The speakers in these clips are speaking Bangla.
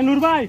नूर भाई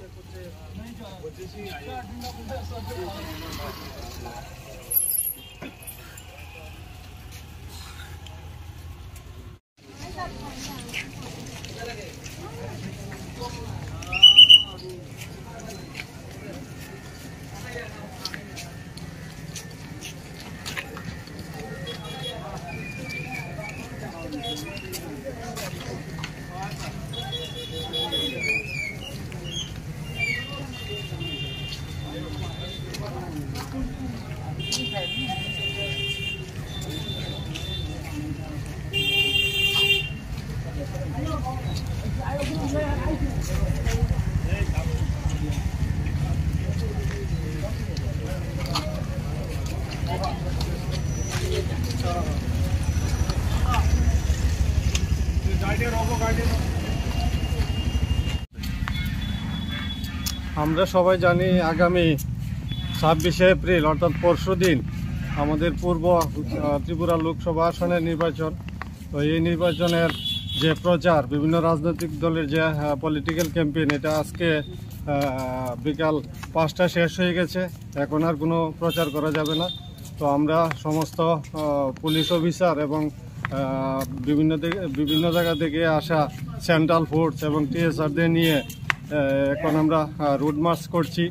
আমরা সবাই জানি আগামী 26শে এপ্রিল অর্থাৎ পরশুদিন আমাদের পূর্ব ত্রিপুরা লোকসভা আসনের নির্বাচন। তো এই নির্বাচনের যে প্রচার, বিভিন্ন রাজনৈতিক দলের যে পলিটিক্যাল ক্যাম্পেইন, এটা আজকে বিকাল 5টা শেষ হয়ে গেছে। এখন আর কোনো প্রচার করা যাবে না। তো আমরা সমস্ত পুলিশ অফিসার এবং বিভিন্ন জায়গা থেকে আসা সেন্ট্রাল ফোর্স এবং টিএসআরদের নিয়ে এখন আমরা রুট মার্চ করছি।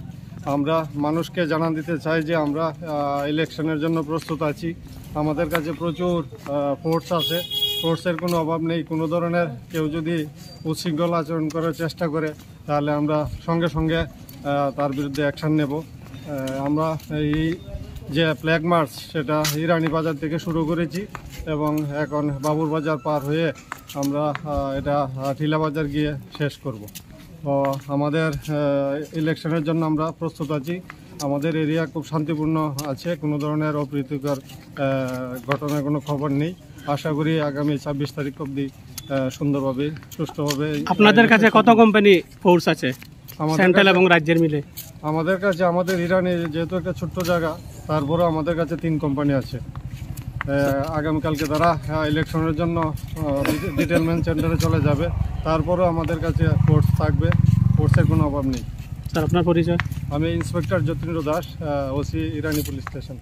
আমরা মানুষকে জানান দিতে চাই যে আমরা ইলেকশনের জন্য প্রস্তুত আছি। আমাদের কাছে প্রচুর ফোর্স আছে, ফোর্সের কোনো অভাব নেই। কোনো ধরনের কেউ যদি উচ্ছৃঙ্খল আচরণ করার চেষ্টা করে তাহলে আমরা সঙ্গে সঙ্গে তার বিরুদ্ধে অ্যাকশান নেব। আমরা এই যে ফ্ল্যাগ মার্চ সেটা ইরানি বাজার থেকে শুরু করেছি এবং এখন বাবুর বাজার পার হয়ে আমরা এটা টিলা বাজার গিয়ে শেষ করব। তো আমাদের ইলেকশনের জন্য আমরা প্রস্তুত আছি। আমাদের এরিয়া খুব শান্তিপূর্ণ আছে, কোনো ধরনের অপ্রীতিকর ঘটনার কোনো খবর নেই। আশা করি আগামী 26 তারিখ অবধি সুন্দরভাবে সুষ্ঠুভাবে। আপনাদের কাছে কত কোম্পানি ফোর্স আছে সেন্ট্রাল এবং রাজ্যের মিলে? আমাদের কাছে, আমাদের ইরানি যেহেতু একটা ছোট্ট জায়গা, তারপরেও আমাদের কাছে 3 কোম্পানি আছে। আগামীকালকে তারা ইলেকশনের জন্য ডিটেলমেন্ট সেন্টারে চলে যাবে। তারপরেও আমাদের কাছে ফোর্স থাকবে, ফোর্সের কোনো অভাব নেই। স্যার, আপনার পরিচয়? আমি ইন্সপেক্টর যতীন্দ্র দাস, ওসি ইরানি পুলিশ স্টেশন।